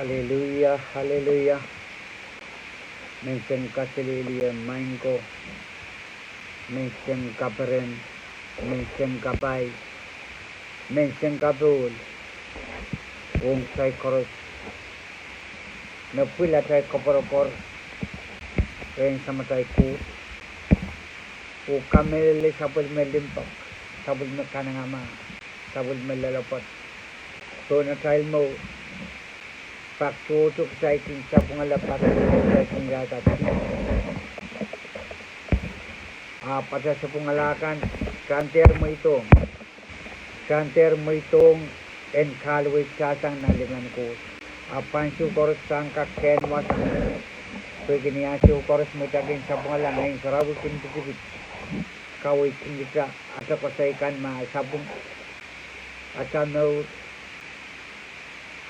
Haleluya, haleluya. Mention Kasililia, Mainko, mention Kaperen, mention Kapai, mention Kabul, Wong Sai Koros, Napula Tai Koporopor, Rain Samatai Ku, O Kamele Sabul Melimpak, Sabul Mekanangama, Sabul Melalapot, Tona Tailmo. Pakto sa iting sa pangalapat sa iting gatati. Pada sa pangalakan, kanter mo itong enkalwit sasang nalingan ko. Apan siya koros sang kakenwas. Pwede niya siya koros mo tagin sa pangalang ngayon sarawi kintikipit. Kawit kintika at ako sa ikan maasabong. At ano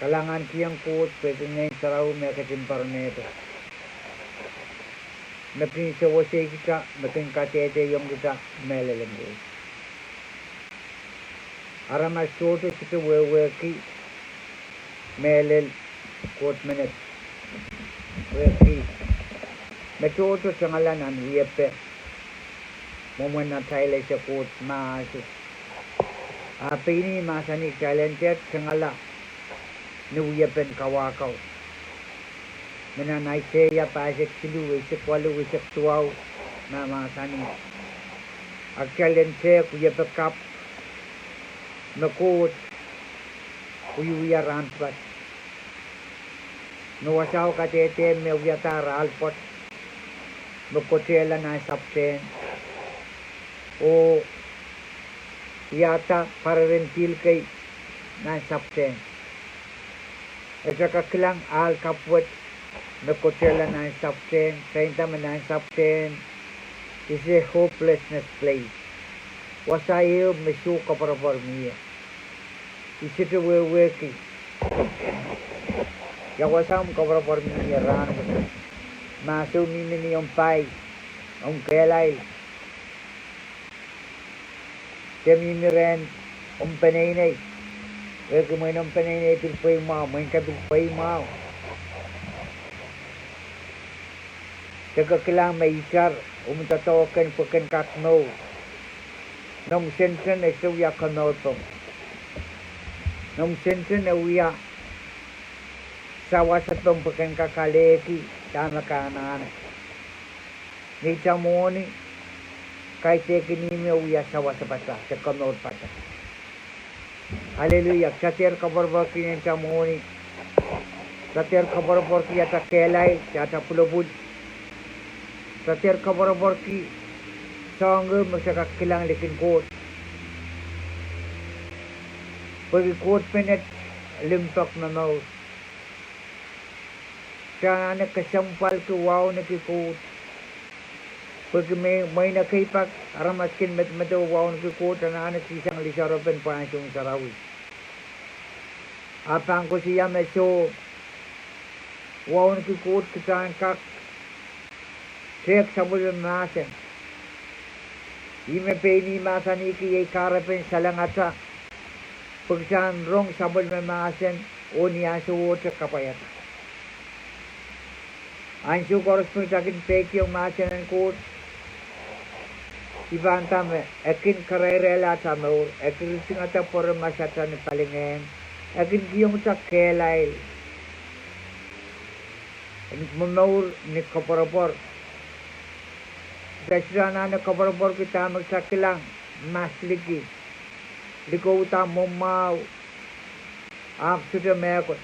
kalangan kiyang kuot, pwede ngayon saraw may katimpar neto. Nakin sa wasay kita, nakin katete yung kita, melalanggo. Aramas soto kita weweki, melel, kuot menet. Weki. Metoto sa ngalanan, wiyepe. Muman na tayo sa kuot, maaso. Pini masanik talented sa ngalanan. Nuyapen kawakaw. Menanay seya pasek silu isek walu isek tuaw na mga saning. Agkalen seya kuya bekap nakut uyuya rampat. Nuwasaw katete me uyata ralpot nukotela na sapten o yata pararentil kay na sapten. Esa kakilang al kapwet na kotela na sapten, 30 man sapten, is a hopelessness place. Wasayo mesuka para formia. Isitu weweki. Ya wasam ka para formia ran. Masu mimini yung pai, yung kelay. Temimiren, penenay. Weka mo nang panay pilpay mo, may kapilpay mo. Kakakilang may isar, umutatawakan pakan kakno. Nung sensen ay suya kanotong. Nung sensen ay uya, sawa sa tong pakan kakaleki, tama ka na. Nita mo ni, kahit tekinimi uya sawa sa pata, sa kanot pata. Haleluya. Satir kabar-bar kini camoni. Satir kabar-bar ki ata kelai, ata pulubud. Satir kabar-bar ki sangga masaka kilang lekin kot. Pagi kot penet limpak na mau. Sana na kasampal ki wow na ki kot. Pagi may nakaipak aramaskin met wow na ki kot na anak isang lisaropen pansong sarawi. Apang ko siya meso wow na ki kot kitaan kak trek sabul nasen. Ime peni masani ki ay karapen salangata. Pagsan rong sabul masen o niya suwot kapayat. Ansu koros pagsakin peki yung masen ang kot. Iban tame, ekin karerela tamo, ekin singata por masata ni palingen, ekin giyong sa kelay, ekin munawur ni kaporapor. Dasrana na kaporapor kita magsakilang, mas ligi, liko uta mumaw, after the mekot.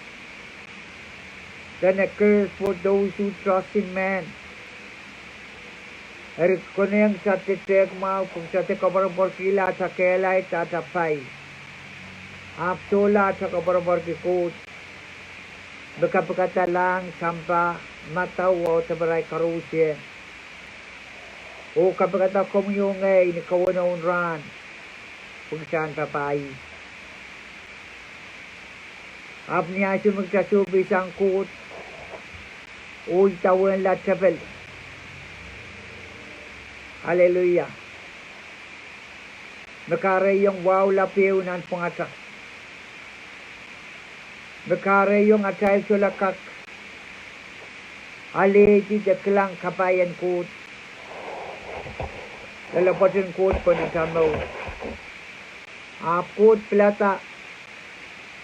Then a curse for those who trust in man. Erik koneng sa titek mau kung sa te kabarabor kila sa kelay tatapay. Apsola sa kabarabor kikut. Bekapakata lang sampa matawo sa baray karusye. O kapakata komyungay ni kawanawon ran. Kung saan papay. Ap niya siya magsasubi sang kut. Uy tawan lat sabel. Haleluya. Nakaray yung wow lapiw ng pangatak. Mekare yung atay sulakak. Ali di deklang kabayan kut. Lalapatin kut panatamaw. Kut pelata.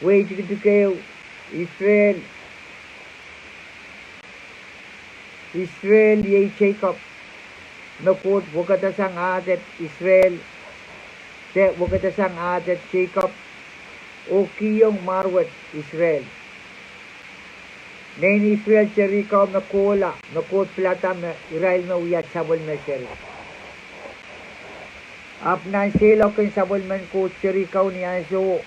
Way tikitikaw. Israel ye Jacob. Nakut wakatasang adet Israel. Te wakatasang adet Jacob. O kiyong marwat Israel. Nain Israel Jericho nakola. Nakut pelata na Israel na uyat sabol na Jericho. Apnan sila kin sabol man kut Jericho niya so.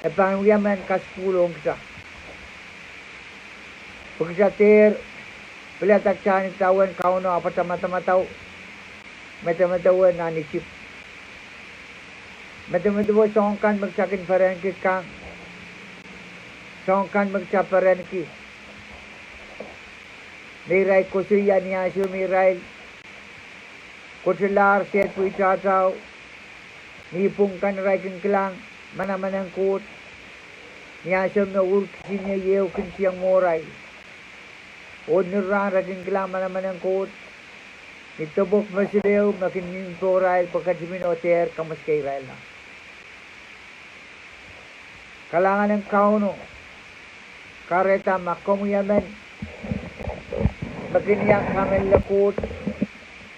Epang uyaman kaspulong sa. Pagkasatir, pelatak chan tawan kauno apa mata-mataw. Mata-matawan na nisip. Mata-matawa songkan magsakin paran ki kang. Songkan magsaparan ki. Miray kusuya niya siyo miray. Kusular set po itataw. Nipungkan ray kin klang. Mana-manang kut. Niya siya na ulkisin niya yew kin siyang moray. O nirang raging klang mana-manang kut. Nitubok masilew makin ninto ray pagkasimin o ter kamas kay ray na. Kalangan ng kauno. Kareta makomuyaman. Makiniyang kamel lakut.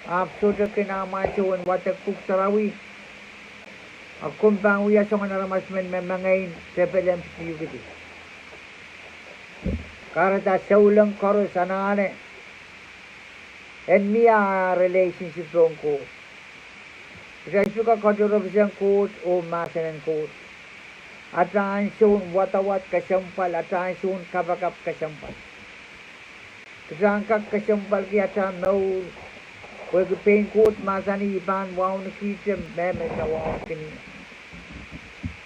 Apsuda kinamasuan watak kuk sarawi. Akong panguya sa mga naramasman memangain sepelem siyugiti. Karata sa ulang karo sanane. And niya relationship dong ko. Kasi suka kadurog siyang kot o masanan kot. At saan siyon watawat kasampal at saan siyon kabakap kasampal. Kasaan kak kasampal kaya saan naul. Pwede pain kot masani ipan waw na kisem memen na waw kini.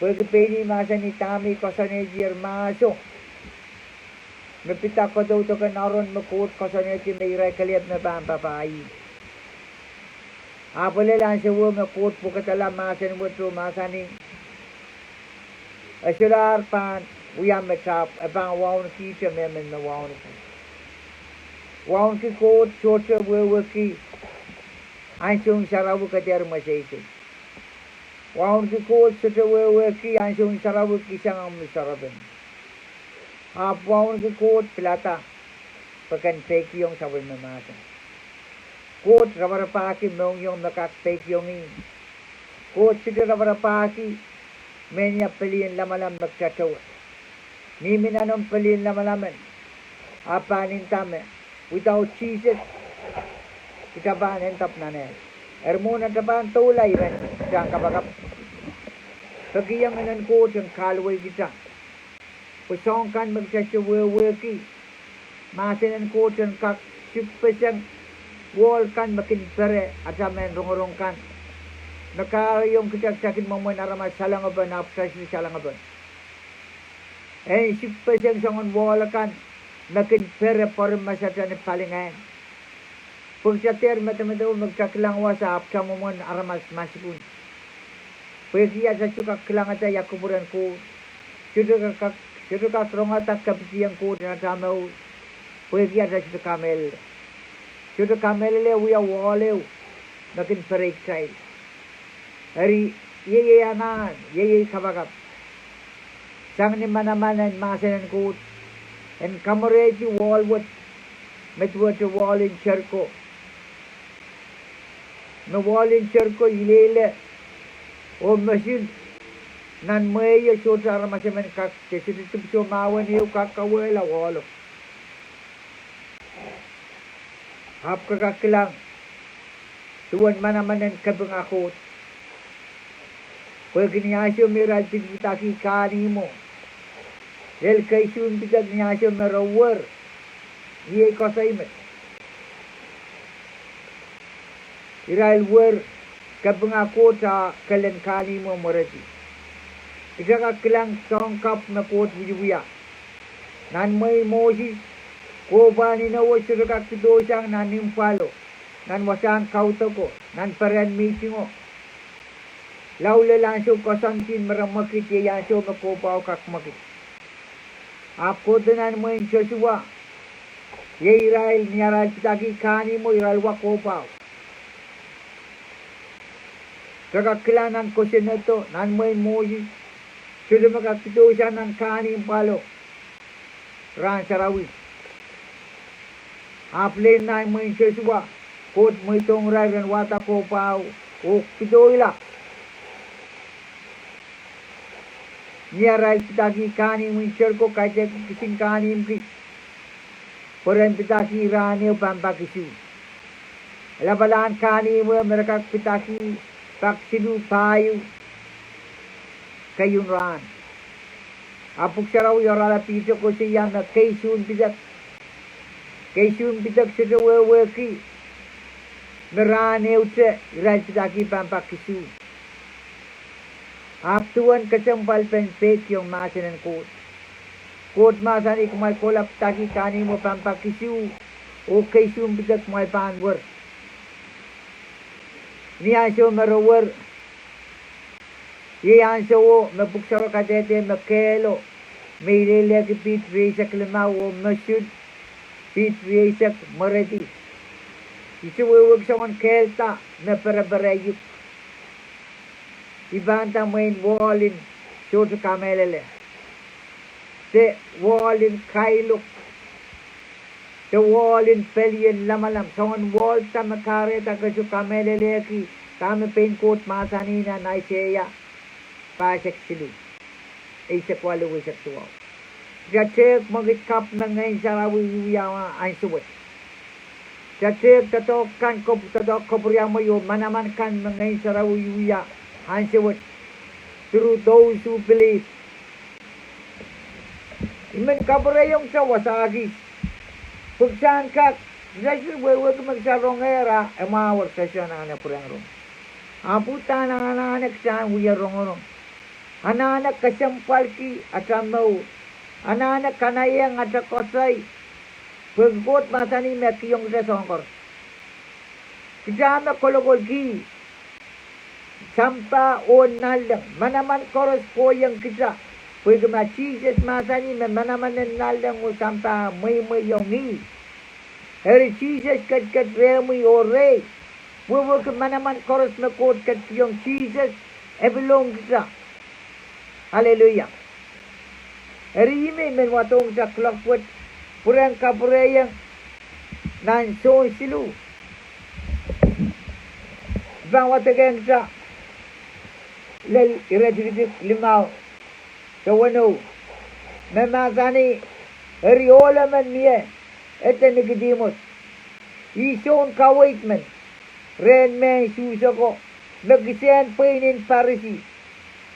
Pwede pain masani tami kasane jir maso. Napita ko daw to ka naron makot kasane si mayray kaliyat na pampapayi. Apole lang siya wo makot pukatala masan mo to masani. Asular pan uyam matap abang waw na kisem memen na waw na kisem. Waw na kot chocha wewaki. Ansung sarawu kajar masaysi. Waun ki kot setewe ki ansung sarawu kisang ang sarabin. Waun ki kot pelata. Pakan fake yung sabay mamasa. Kot rabarapaki mong yung nakak fake yung in. Kot sito rabarapaki menya pelin lamalam magkatawa. Nimin anong pelin lamalaman. Apanin tame. Without cheeses. Ikaban entap nane. Ermona taban tulay ren. Diyan kabagap. Pagiyang anan ko dyan kalway kita. Pusong kan magsasyawe ki. Masinan ko dyan kak sipasang wall kan makin pere at amen rungurong kan. Nakayong kitagsakin mo mo naramas salangaban napsasya salangaban. Sipasang sangon wall kan makin pere parum masatan palingan. Pagsatir mata-mata magkaklang wasap sa momon aramas masipun. Pagkiya sa suka klang at yakuburan ko. Suka ka trongatak kapitiyang ko na tamaw. Pagkiya sa suka kamel. Suka kamel le uya walew. Nakin perik say. Hari yeye anan. Yeye kabagap. Sang ni manamanan masanan ko. And kamareti walwat. Metwat wall in Cherko. Na wallin Cherko ilele o machine nan maya shota ramasemen kak kesitip so mawan yu kakawela walo hap kakaklang tuan mana-manan kabang akot kaya giniyasyo miral tigitaki kani mo el kaisun bitag giniyasyo merawar iye kasaymet Israel wer kabangako sa kalankani mo morati. Ikakakilang songkap na kot bujuya. Nan may Moses ko ba ni na was kakakidosang nan nimpalo. Nan wasang kauto ko. Nan paran meeting mo. Laula lang so kasantin maramakit yan so makopaw kakmakit. Ako dengan main Joshua. Ye Israel niaral pitaki kani mo Israel wakopao. Kakakilanan ko siya nito, nan main Moses. Sudah makakito siya ng kani palo. Ran Sarawi. Aplin na main Joshua. Kot mo itong Israel wata ko pao. O pito ila. Niaral pitaki kani mo ko kaya kising kani mo Orang pitaki rani upampa kisu. Labalan kani mo mereka pitaki paksilu payu kayun ran. Apuk sarau yorala pito ko siya na kaysun pitak. Kaysun pitak sa weweki. Merani ute iral pitaki pampa kisu. Aptuan kesampal penpek yung masanan kot. Kot masan ikmal kolap taki kani mo pampa kisu. O kaysum pitak may panwar. Niyaso marawar. Iyanso o mabuksaro kadete makelo. May lelaki pit resak lima o masyud. Pit resak marati. Isuwawag sa man kelta na parabarayuk. Ibanta main wallin soto kamelele. Se wallin kailuk. Se wallin pelien lamalam. Sawan wall ta makare ta kasu kamelele ki. Kame pain coat masanina naiseya. Pasek silu. Isa kwalo wisak tuwaw. Jacek magikap na ngayon sa rawiyawa ay suwet. Jacek tatokan ko tatok kobriyamo yo manaman kan ngayon sa rawiyawa. Answer through those who believe. Iman kabra yung sa wasagi. Pagsan ka, dahil wawag magsarong era, mawag sa siya na anak purang rong. Aputa ng anak siya, huya rong. Anak kasampal ki at amaw. Anak kanayang at kosay. Pagkot masani meki yung sa songkor. Kijana kolokol ki. Sampa o nalang. Manaman koros po yung kisa. Pwede Jesus masani manaman nalang o sampa may yung ni. Eri Jesus kat remi o rey. Wawag manaman koros na kot kat yung Jesus ebelong kisa. Hallelujah. Eri ime men watong sa klokpot. Purang kapurayang nan so silu. Bang watagang sa lel iradidik limaw sa wano mamasani eriola man miye ete nigdimos ison kawait man ren men susako nagisen painin parisi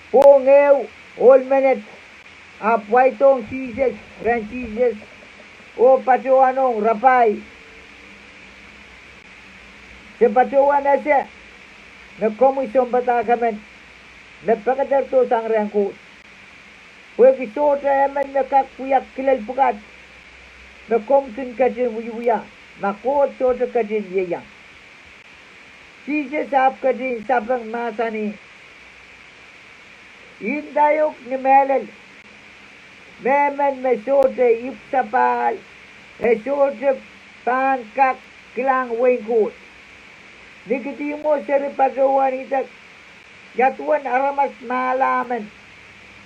o ngew ol menet apwaitong Jesus ren Jesus o patuanong rapay sa patuan na siya nagkomisyon batakaman napakadar to sang rangkut. Wagi sota eman nakakuyak kilal pukat. Nakomtun kajin wuyuya. Makot sota kajin yeyang. Jesus ap kajin sabang masani. Indayok ni melal. Meman mesota ipsapal. Esota pankak kilang wengkut. Nikitimo sa ripagawan itak. Yatuan aramas malaman.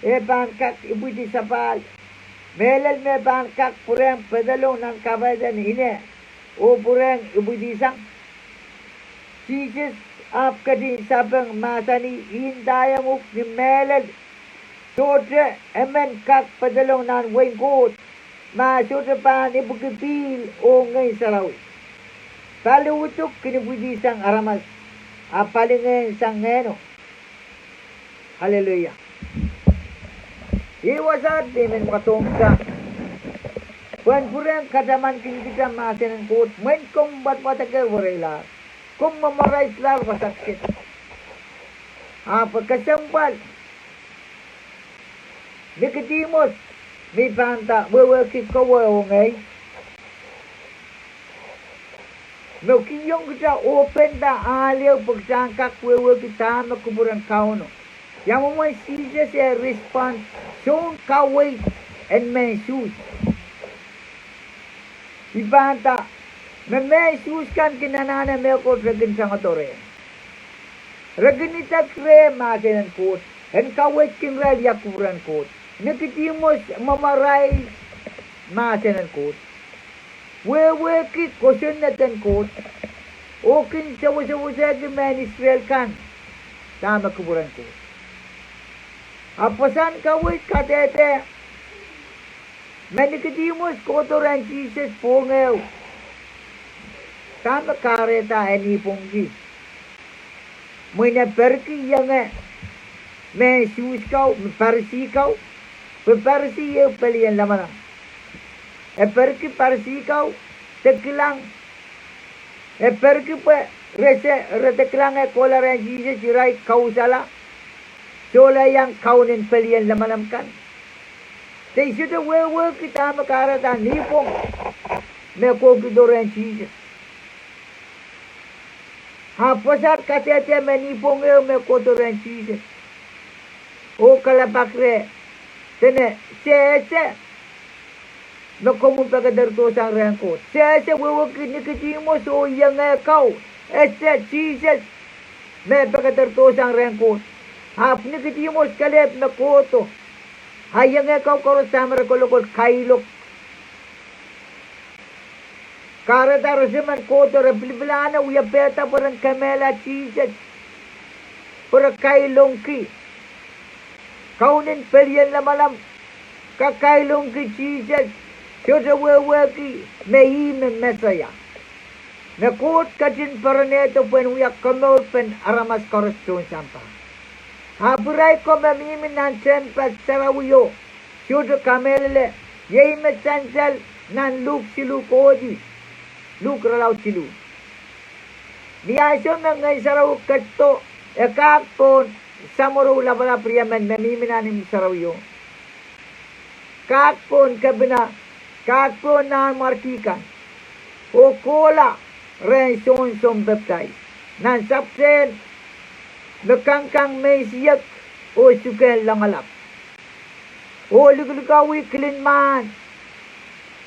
Bangkak ibu di sapal. Melal me bangkak purang pedalong ng kabadan ine. O purang ibu di sang. Jesus apka din sabang masani hindayamuk ni melal. Sotra emen kak pedalong ng wengkot. Masotra pa ni bukipil o ngay saraw. Paluutok kinibudi sang aramas. Apalingin sang ngeno. Hallelujah. Iwasat di men makatungka. Puan purang kadaman kita masin kot. Men kong bat matagal warela. Kung mamaray sila masakit. Pagkasampal. Nicodemus. May panta. Wawakit ko wawangay. No kiyong kita open da aliw pagsangkak wawakit tama kuburan kauno. Yang mo Jesus response, so kaway en men sus. Ibanta, men sus kan kinanana me ko regin sangatore. Reginita kre maten kot, en kawet kin rel yakuran kot. Nikitimos mamaray maten kot. We ki kosen neten kot. Okin sawo men Israel kan. Tama kuburan kot. Apasan kawit katete. Menikidimos kotoran Jesus pongew. Tama kareta eni pongji. Muna perki yange. Men sus kau, parsi kau. Parsi ye pelian lamana. Perki parsi kau. Tekilang. Perki pe reteklang kolaran Jesus jirai kau salah. Sola yang kaunin pelian lamanam kan. They should have work it on the Karata Nipon. Meko Gidoran Jesus. Haposat Katete Menipong Mekotoran Jesus. O Kalapakre. Tene, se. No como pagador to sang ranko. Se we work in Nicodemus o young cow. Este Jesus. Me pagador to sang ranko. Half Nicodemus Caleb Nakoto. Hayang kau koro samar kolokot kailok. Karata rosiman koto repliblana uya peta porang kamela Jesus. Pura kailong ki. Kaunin pelian lamalam. Kakailong ki Jesus. Chosa wewe ki. Meime mesaya. Nakot katin paraneto pen uya kamol pen aramas koroston sampah. Hapurai ko mamimin nan tempat sarawiyo. Syudo kamelele. Yei me chansal nan luk silu kodi. Luk ralaw silu. Niyaso na ngay saraw kato. Ekak pon samuro labala priyaman mamimin nanim sarawiyo. Kak pon kabina. Kak pon nan martikan. O kola. Ren son baptize. Nan sapsen. Nakangkang may siyak o sukel langalap. O liguligawi kilinman.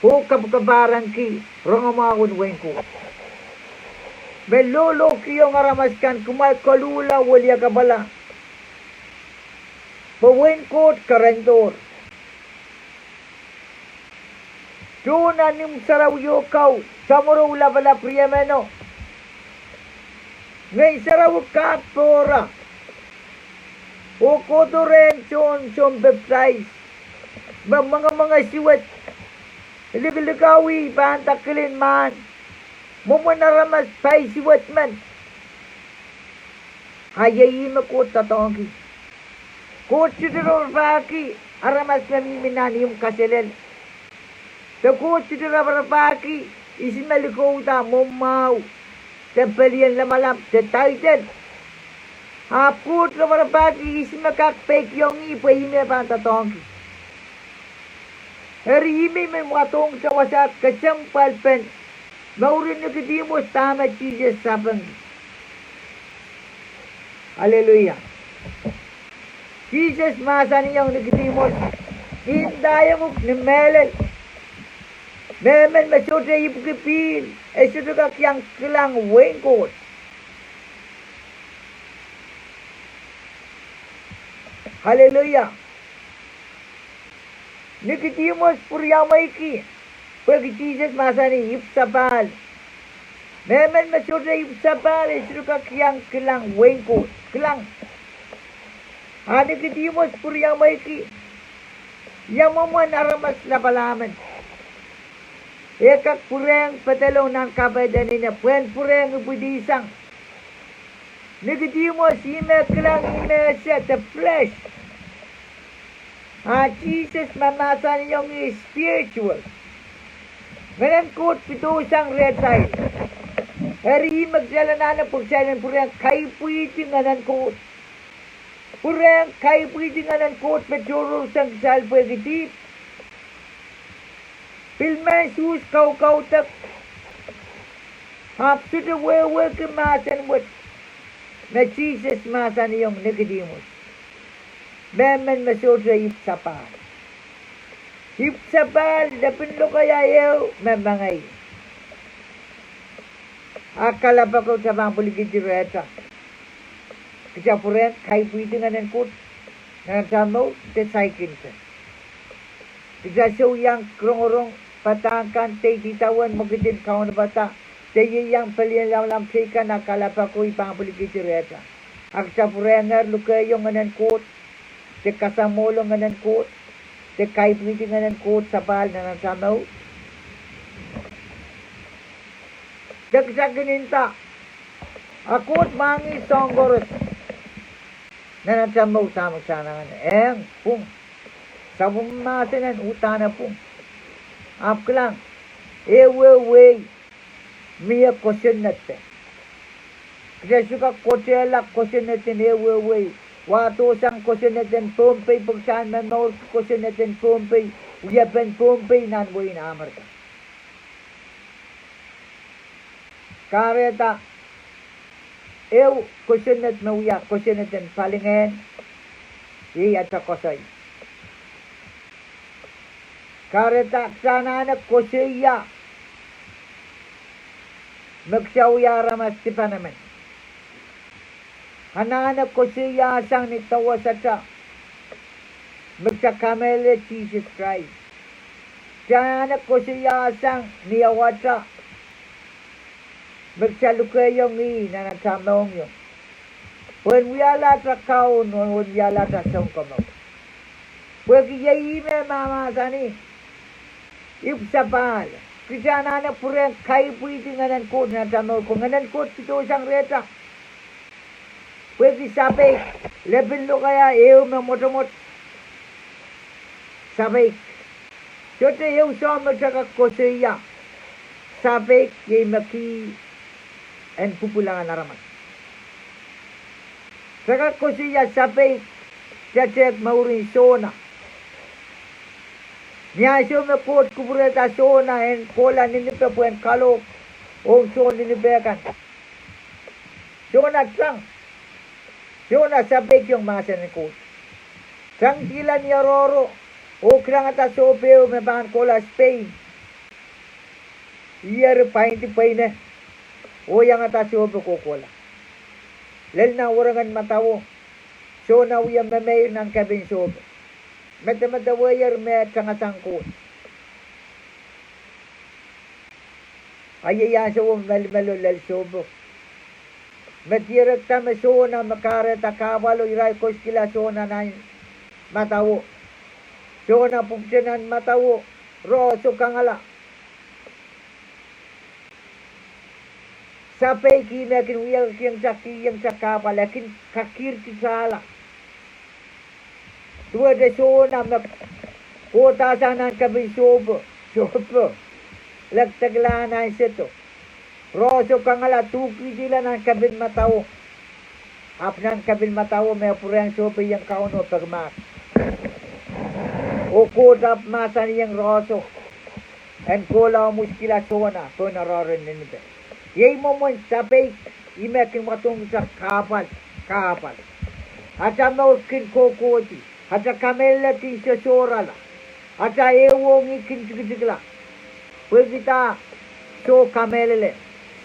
O kapkabaran ki rangamakon wengko. Melolo kiyong aramaskan kumay kalula walya kabala. Pawengkot karendor. Tuna nim sarawyo kau. Samuro ulabala priyameno. Ngay saraw kapora. O kotoren son baptize. Mga siwat. Ligawi bantakilin man. Mumanaramas pay siwat man. Hayayin ko tatongi. Kochidro baki. Aramas namiminani yung kasilel. Sa kochidro baki. Isimaliko uta mumaw. Tempelian lamalam, the title. Haput na marabagi isimakakpek yung ipahime pantatongi. Herime may mga tong sa wasat kasampal pen. Maurin na kidimos tama Jesus sabang. Hallelujah. Jesus masa niyang nagdimos. Hindayang ni melel. Memen masyodra ipukipil. Sudah kak yang kelang wengkot. Haleluya. Nicodemus puriamai ki. Pergi Jesus masa ni ipsapal. Memen masyodra ipsapal. Sudah kak yang kelang wengkot. Kelang. Nicodemus puriamai ki. Yang memuan aramas labalaman. Ekak pureng petelong ng kabadan niya. Puen pureng ubudisang. Nicodemus ime kelang ime set the flesh. Jesus mamasa niyong spiritual. Menangkot pitosang retay. Hari magdala na pagsalan pureng kay puwiti nga nankot. Pureng kay puwiti nga nankot peturo sang salpagitip. Pilman sus kau tak. Hapsu de wewe ke masan wat. Na Jesus masan yung Nicodemus. Memen masodra ipsapa. Hip sabal, dapin lo kaya eu, memangay. Akala pa ko sa mga puligid direta. Kaya po rin, kaya pwede nga ng kut, na nasamaw, te saikin sa. Kaya siya yang krong-rong, patangkan, te titawan, magiging kaon na bata, te yang palihan lam sika, nakala pa ko ipang puligid direta. Aksa po rin nga, lukayo nga ng kut, te kasamolo nga ng kut, te kaya pwede nga ng kut, sabal na nasamaw. Dagsa gininta, akut mangi songgoros, na nasamaw sama sana nga, pung, sa bumasinan, utana pung, apklang, ewe, miya question natin. Kasi suka kotela question natin, ewe, wato sang question natin, pumpay, pagsan man maur question natin, pumpay, uyapan pumpay, nanboy na amar ka. Kareta, question natin mauya, question natin, palingen, at sa kosay. Kareta, sana na kosaya, magsawya ramas tipa naman. Hananap kosaya sang nitawa sa ta, magsakamele Jesus Christ. Sana kosaya sang niyawata, magsalukayong na nagsamong yung. When we are la sa kaon, when we are la sa song kamaw. Pwede yayime mama sani, ipsapal. Kaya na pureng kay pwede nga ng kod na tanong ko. Nga ng kod pito isang reta. Pwede sabay. Lebin lo kaya ew na motomot. Sabay. Chote ew sama sa kosaya. Sabay yay maki and pupulangan naraman. Sa kosaya sabay. Chachek maurin sona. Niya siya may kot kubureta sona en kola ninipe po en kalok o sona ninipekan. Sona trang. Sona sabik yung masa ni kot. Trang sila niya roro o krang ata sopeo may bahan kola Spain. Iyar pahinti pahine o yang ata sopeo ko kola. Lel na orangan matawo. Sona uyang mamay ng kabin sopeo. Mata wayar me tanga sangkut. Ayaya sa mel lel sobo. Matirak ta me sona makare ta kawalo iray koskila sona na matawo. Sona pupsenan matawo. Roso kangala. Sapay kina kinuyang kiyang sakapal lakin kakir kisala. Dua de sona mak kota sana kabin sobo lagtaglana seto roso kangala tuki dila ng kabin mataw apnan kabin mataw may purang sobo yang kauno pagmak o kota masan yang roso en kola muskila sona to nararin nito yay momon sapay imekin matong sa kapal at mo kin kokoti Aja kamela ti sosora la. Aja ewong ikin tikla. Pwede so kamelele.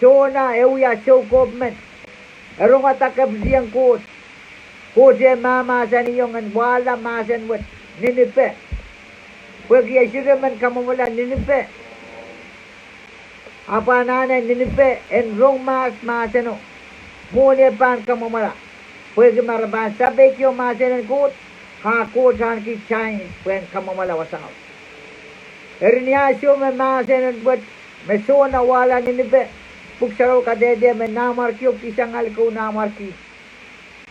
So na ewya so government. Erong atakab siyang kot. Koje mama sa niyong wala masan wat. Ninipe. Pwede yasira man kamamula ninipe. Apa nanay ninipe. Enrong masano. Mune pan kamamula. Pwede maraban. Sabi kiyo masan kot. Hako jan ki chain pen kamamala wasaw. Erniasyo me masen buat me sona wala ninibe. Puksaro kadede me namar kiyo kisang alko namar ki.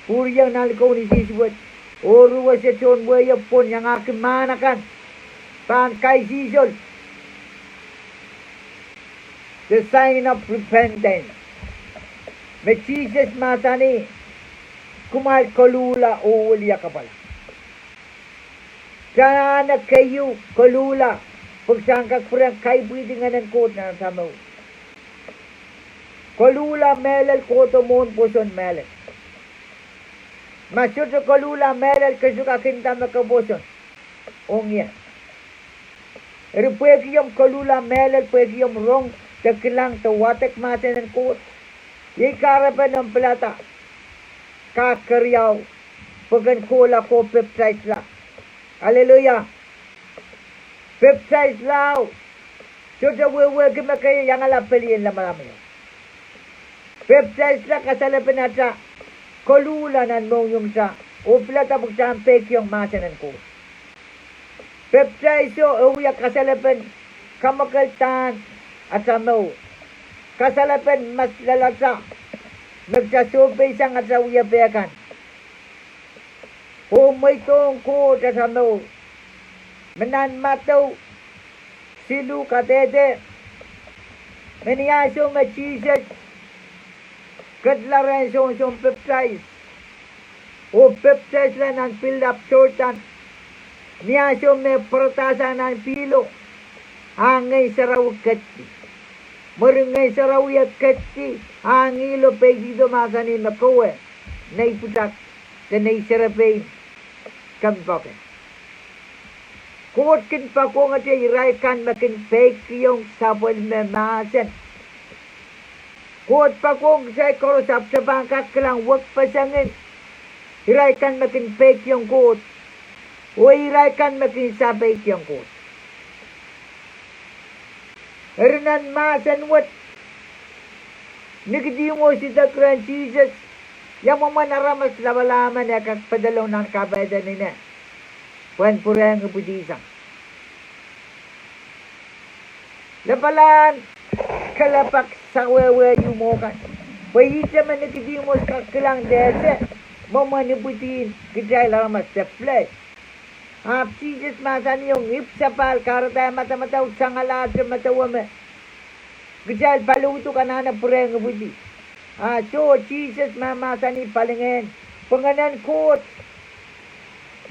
Puryang nalko ni siswat. Oru wase chon buaya pon yang akin manakan. Pan kai sisol. The sign of repentance. Me Jesus matani. Kumal kolula o ulia kapala. Sana kayo kolula pagsangkak purang kay pwede nga ng kot na samaw. Kolula melal koto mon puson melal. Masuk kolula melal kasuka kinta makaboson. Ongya. Eri puekiyom kolula melel puekiyom rong tekilang tewatek masen kot. Ye karapan ng pelata. Kakariyaw. Pagan kola ko peptide la. Hallelujah. Peptide lao. Sudah wewe kemakaya yang ala pelian lama-lama. Peptide la kasala penata. Kolula nan mong yung sa. O pelata pagsampek yung masen kot. Peptide so uya kasalapan kamakaltan at samaw. Kasalapan mas lalasa. Nagsasubay siyang at sa uya bekan. Humay tong ko at samaw. Menan mataw. Silu katete. Meniyaso nga Jesus. Kadlaran siyong peptide. O peptide lang ang fill up shortan. Niyaso me pertasan ng pilo. Angay saraw kati. Marungay saraw ya kati. Angilo pegido masani makawe. Naiputak. Dan naisarapay. Kampake. Kuot kin pa ko nga siya iraikan makin fake yung sabon memasan. Kuot pa ko nga siya korosap sa bangkak lang wag pasangin. Iraikan makin fake yung kuot. Wairaikan makin sabay kiyang kot. Hernan masan wat. Nagdi mo si Dakran Jesus. Yang mo manaramas labalaman ya kakpadalaw ng kabayadan nina. Puan purang budisang. Labalan kalapak sa wewe yumokan. Pahita man nagdi mo sa kakilang dese. Mamanibutin kajay laramas sa flesh. Jesus masan yung ipsapal karata mata-mata usang alat matawame. Gajal paluto kanana pureng budi. So Jesus masan ni palingen penganan kot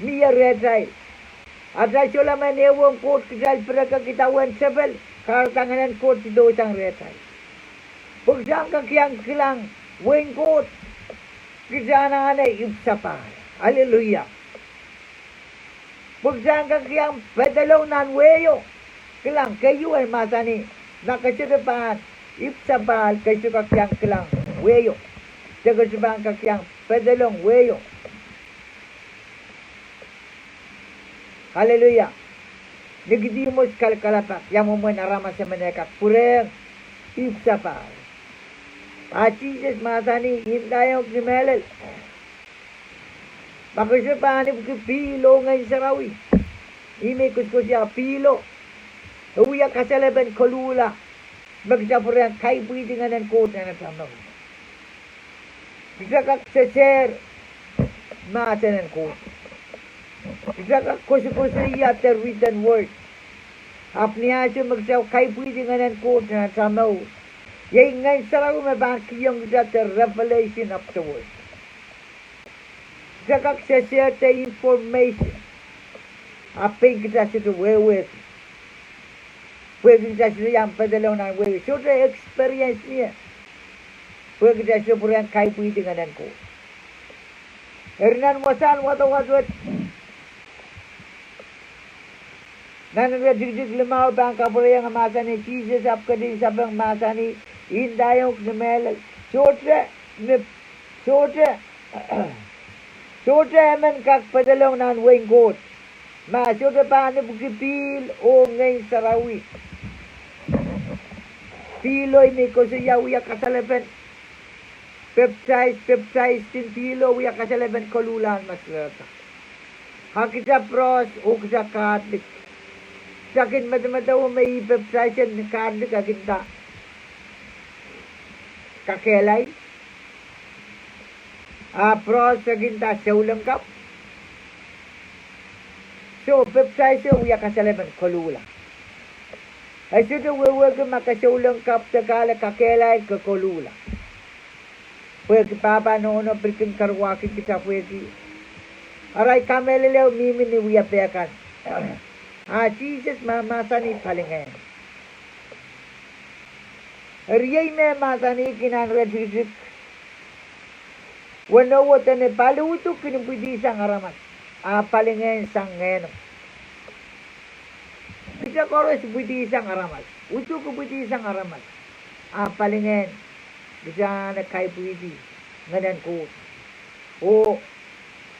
miya redai. Ada chola manewong kot gajal peraka kitawan sebel karatanganan kot do sang redai. Pugsang kakyang kilang weng kot gajana ana ipsapal. Hallelujah. Pugsangka kiyang pedalaw nan weyo. Kilang kayo ay masani. Nakasirapan. Ipsabal kayo kiyang kilang weyo. Sagasabang kiyang pedalong weyo. Hallelujah. Nagdimos kalkalapak. Yang mo narama sa maneka. Pureng. Ipsabal. Jesus masani. Hindayang krimelel. Bakit paano ko pilo ngayon sa rawi? Imikos ko siya pilo. Uya kasalaban kolula. Magsapura ang kay pwede nga ng kota na tamaw. Bisa kak seser. Mata ng kota. Bisa kak kusa-kusa iya the written word. Apniya siya magsaw kay pwede nga ng kota na tamaw. Yay ngayon sa rawi mabaki yung the revelation of the word. Sakak share the information. Apa yang kita sudah wewe. Wewe kita sudah yang padalaw na wewe. Sudah experience niya. Wewe kita sudah purang kai pui dengan ko. Hernan wasan wat. Nanan dig lemau bangka purang masani Jesus apka di sabang masani indayong nemel. Sudah men kak padalong nan weng kot. Ma sudah paano bukipil o ngay sarawi. Piloy may ko siya uya kasalaban. Peptide sin pilo uya kasalaban kolulan mas rata. Hakita pros o kisa katlik. Sakin mata-mata o may peptide sin katlik akinta. Kakelay. Pros aginta sa ulang kap. So, peptide siya uya kasalaban kolula. Ay sudah wewe ke makasaulang kap segala kakelay ke kolula. Pwede papa no prikin karwaki kita pwede. Aray kamelelew mimi ni uya pekan. Jesus masani palingan. Riyay me masani kinan redhidit. Wano wotane paluto kinupudi sang aramat. Palingan sang ngeno. Kita koros buti isang aramas. Utuk buti isang aramas. Palingen. Bisa na kai buti. Nganan ko. O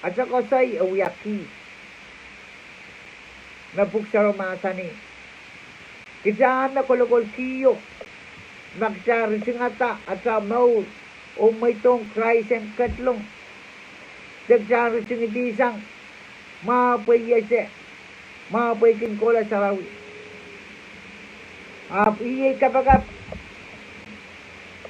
at sa kosay awiyaki. Napuksaro masani. Kita na kolokol kiyo. Magcari singata at sa maul. O may tong Christ and katlong. Nagcari singitisang. Mapayase. Mapayakin kola sarawi. Iye kapagap.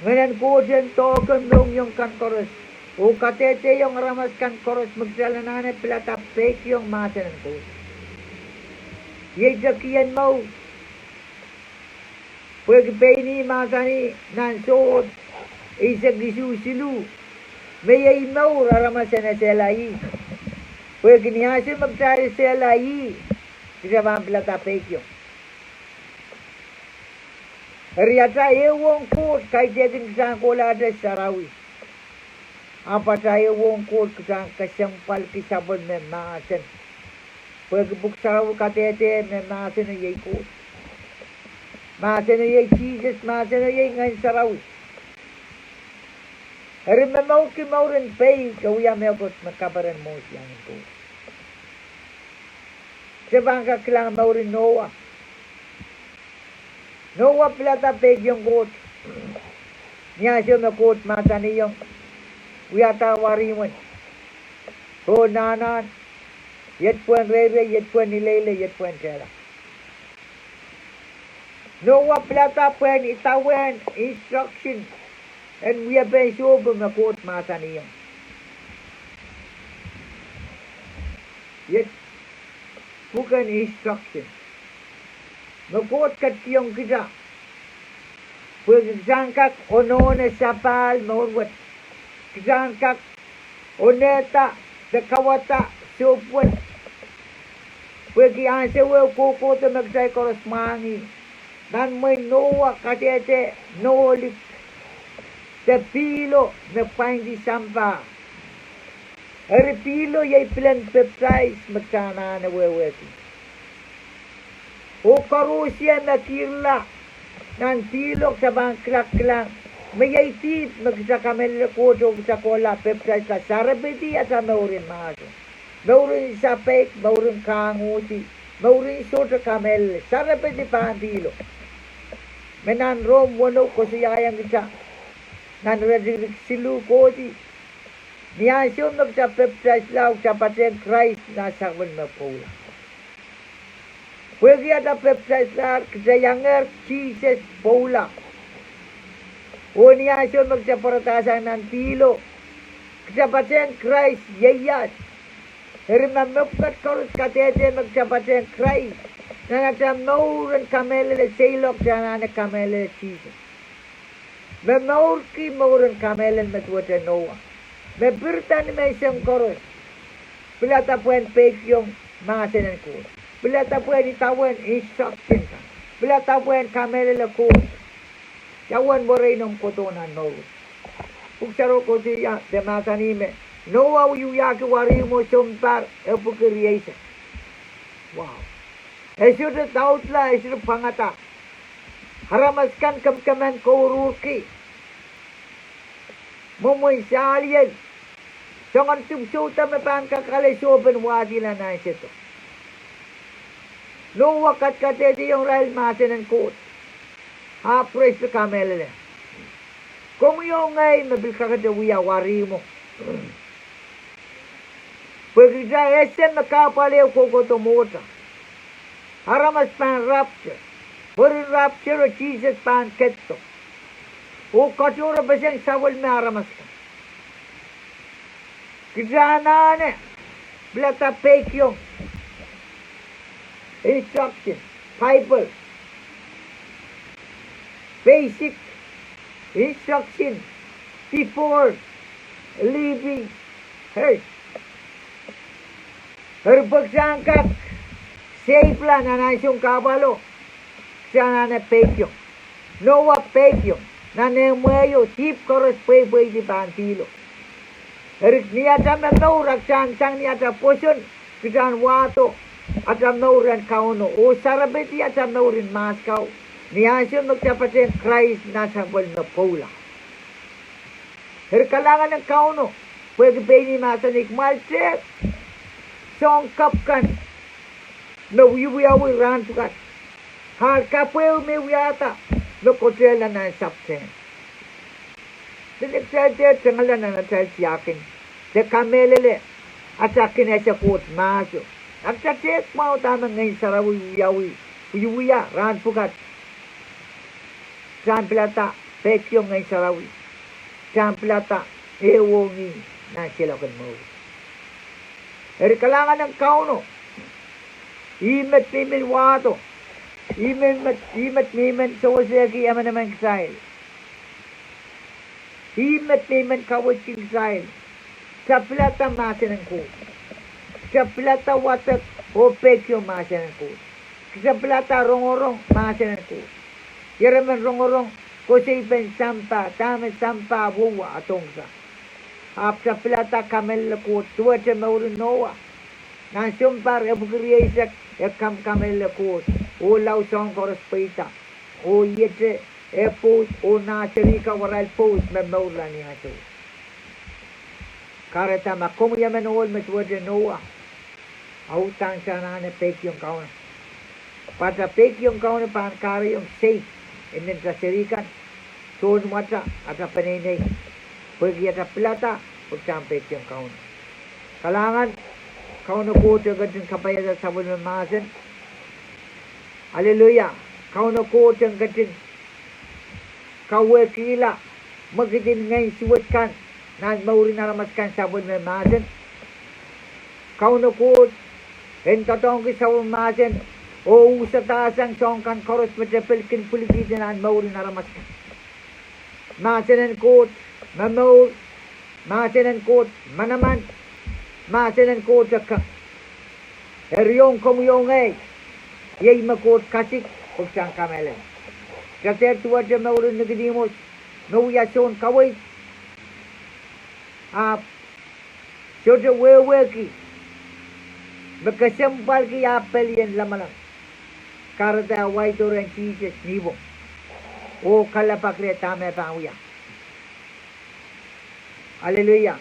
Ngayon ko dyan token nung yung kankoros. O katete yung ramas kankoros. Magsalanane plata fake yung masanan ko. Iye jakiyan mo. Pagpay masani nan suot. Isag silu. Mayay mo raramasan na selai. Pag niyasin magtari selai. Kita bang plata fake yung. Riyata ewong kot kay jeding sang kola ada sarawi. Apa saya ewong kot kusang kasampal kisabon memasen. Pag buksaraw katete memasen yay kot. Masen yay Jesus, masen yay ngayon sarawi. Remember ki maurin pay kawya mekot makabaran mo siyang kot. Sebang kaklang maurin Noah. Noah plata peg yung kot. Niya siya na kot mata niyong. Wiyata wariman. Ho nanan. Yet puan rere, yet puan nilele, yet puan tera. Noah plata puan itawan instruction. And we have been sure na kot mata niyong. Yet bukan instruction. Nukot kat yung kita. Pagkakak ono na sapal mawat. Pagkakak oneta sa kawata supwat. Pagkakak sa koko ta magsay koros mangi. Nan may Noah katete nolik. Sa pilo na pangdi sampa. Ari pilo yay plan peptides magsana na weweti. O karusya na kirla ng pilok sa bangklak lang. May tip magsakamel ko sa kola peptide sa sarabiti at sa maurin maso. Maurin sa pek, maurin kanguti, maurin sa kamel, sarabiti pa ang pilok. Menan rom wano ko siyayang isa. Nan redirik silu ko di. Niyasyon magsa peptide lang sa pateng Christ na sakwan mapola. Pwede ada peptide sa kasayangar Jesus Paula. O niya siya magsaparatasan ng pilo. Kasapaten Christ yayat. Remamupkat karus katete magsapaten Christ. Na nagsamauran kamele sailok sa nana kamele Jesus. Mamaur ki mauran kamele matwata Noah. Mabirtan may isang karus. Pilata puan pek yung masanan ko. Bila tak puan ditawan instruction ka. Bila tak puan kamera lako. Yawan boray ng kotonan no. Uksaro ko siya demasa nime. Noa uyuyaki wari mo sumpar epukiriyasa. Wow. Esyuda tautla esyuda pangata. Haramaskan kamkaman kauruki. Mumoy salyan. Songan tubsuta mapang kakalesoban wadila na isito. Noah kat-katete yung rahil masanan kot. Hapres na kamele. Kung yung ngay, mabilka ka dawiya, wari mo. Pagkita esen makapaliw ko ko tumota. Haramas pan rapture. Puri rapture o Jesus pan ketto. O katura basang sawal me haramas ka. Kisanane. Blata fake yung. Instruction, Bible, basic instruction before leaving earth. Herpagsangkak, safe lang na nasyong kabalo. Siya na pekyo. Noah pekyo. Na nemueyo, tip koros pwede di pantilo. Herik niya sa mataw, raksang niya sa puson, kisan wato. Atam nauran kauno. O sarabeti atam naurin mas kau. Niyasin magtapatin Christ nasa bol na pula. Herkalangan ng kauno. Pwede ni masa nikmalsip. Songkapkan. Na wiyawi rantukat. Hal kapweo me wiyata. No kotela na sapten. Diniksadet sa ngalan na natal siyakin. Sa kamelele. At sa akin ay sa kot maso. At sa tek mau tamang ngayon sa rawi wiyawi. Wiya rantukat. San Plata. Pekyo ngayon sa rawi. San Plata. Ewongi. Na silakan mo. Kalangan ng kauno. Imet mimin wato. Imet mimin sawasaki yaman naman kasail. Imet mimin kawat kasail. Sa plata masin ang ko. Sa plata watak o pekyo masin ang ko. Sa plata rongorong masin ang ko. Yaraman rongorong kusipin sampa, tamen sampa buwa atong sa. Sa plata kamel ko tuwacha maurin noa. Nang sumpar ebukriya isak ekam kamel ko. O lau song koros paita. O yete epos o nasirika waral pos me maura ni ato. Karata makumu yaman ol me tuwacha noa. Autang sa nane pek yung kauna. Pata pek yung kauna pankari yung safe. Imin sa sirikan. Tuon mata at paninay. Pergi atas pelata, sampai ke kaun. Kalangan, kaun aku tergantung kapaya dan sabun memasin. Haleluya. Kaun aku tergantung kawe kila. Magidin ngay suwatkan. Nas mauri naramaskan sabun memasin. Kaun aku hentatong ki sabun memasin. O usatasang songkan koros macapilkin pulikitin nas mauri naramaskan. Masinan kot. Mamaur, masinan kot, manaman, masinan kot sa eryong kumuyong ay, yay makot kasik, pugsang kamelen. Kasi tuwa siya maurin nagdimos, nuyason kaway, siya weweki, magkasampal ki apel yan lamalang, karata away doon Jesus nibo, o kalapakre tame panguya. Haleluya.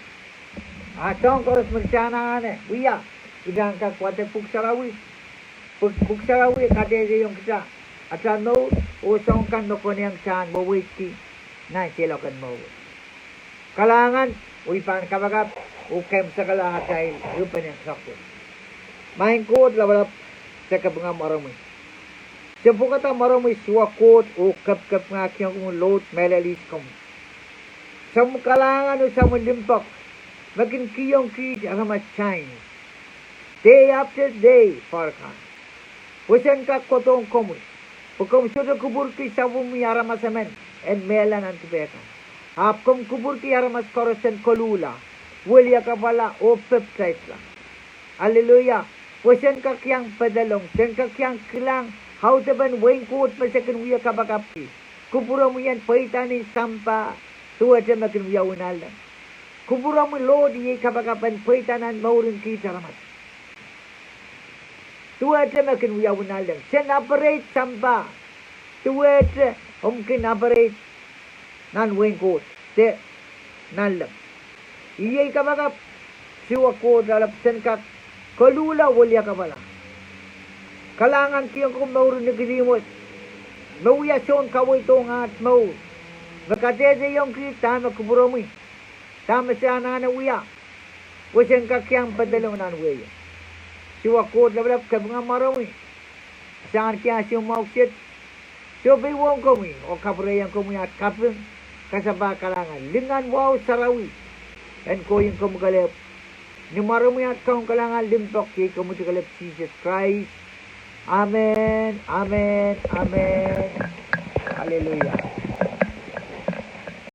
Atong koros magsana ane. Uya. Idang ka kwate puksarawi. Puksarawi kadege yung kita. At ano, usong kan mo ko niyang saan mo wiki. Na silakan mo. Kalangan. Uy pan kabagap. Ukem sa kalahat dahil. Rupan yung sakto. Main kot labalap sa kabanga marami. Siya kata marami suwakot o kap-kap nga kiyang kumulot melalis kamo. Sa kalangan o sa limpak, maging kiyong kij ang shine. Day after day, parkan. Pusan ka kotong komoy. Pagkom sudo kubur ki sa bumi aramasamen, en melan ang tibekan. Apkom kubur ki aramas korosen kolula, wulya ka pala o peptide lang. Hallelujah. Pusan ka kiyang padalong, sen ka kiyang kilang, how to ban wing coat masakin wiya ka bakapi. Kubura mo yan, paitanin sampa, tuwa siya makin wiyawan lang. Kubura mo Lord, iya kapakapan paitanan maurin kita ramat. Tuwa siya makin wiyawan lang. Siya naparate sampa. Tuwa siya, mungkin naparate nan wengkot. Siya nalang. Iya kapakap, siwa ko dalapsan ka, kalula walya ka pala. Kalangan kiyang kung maurin nagdimos. Mauyason kaway itong at maur. Makatete yung kita makuburo mo. Tama siya na uya. Wasan kakyang padalong na uya. Siwa ko lablap ka mga marami. Saan kaya siya mauksit. Siya biwong ko mo. O kaprayan ko mo at kapin. Kasaba kalangan. Lingan wow sarawi. And ko yung kumukalip. Ni marami at kong kalangan limpak. Kaya kumukalip Jesus Christ. Amen. Amen. Amen. Hallelujah.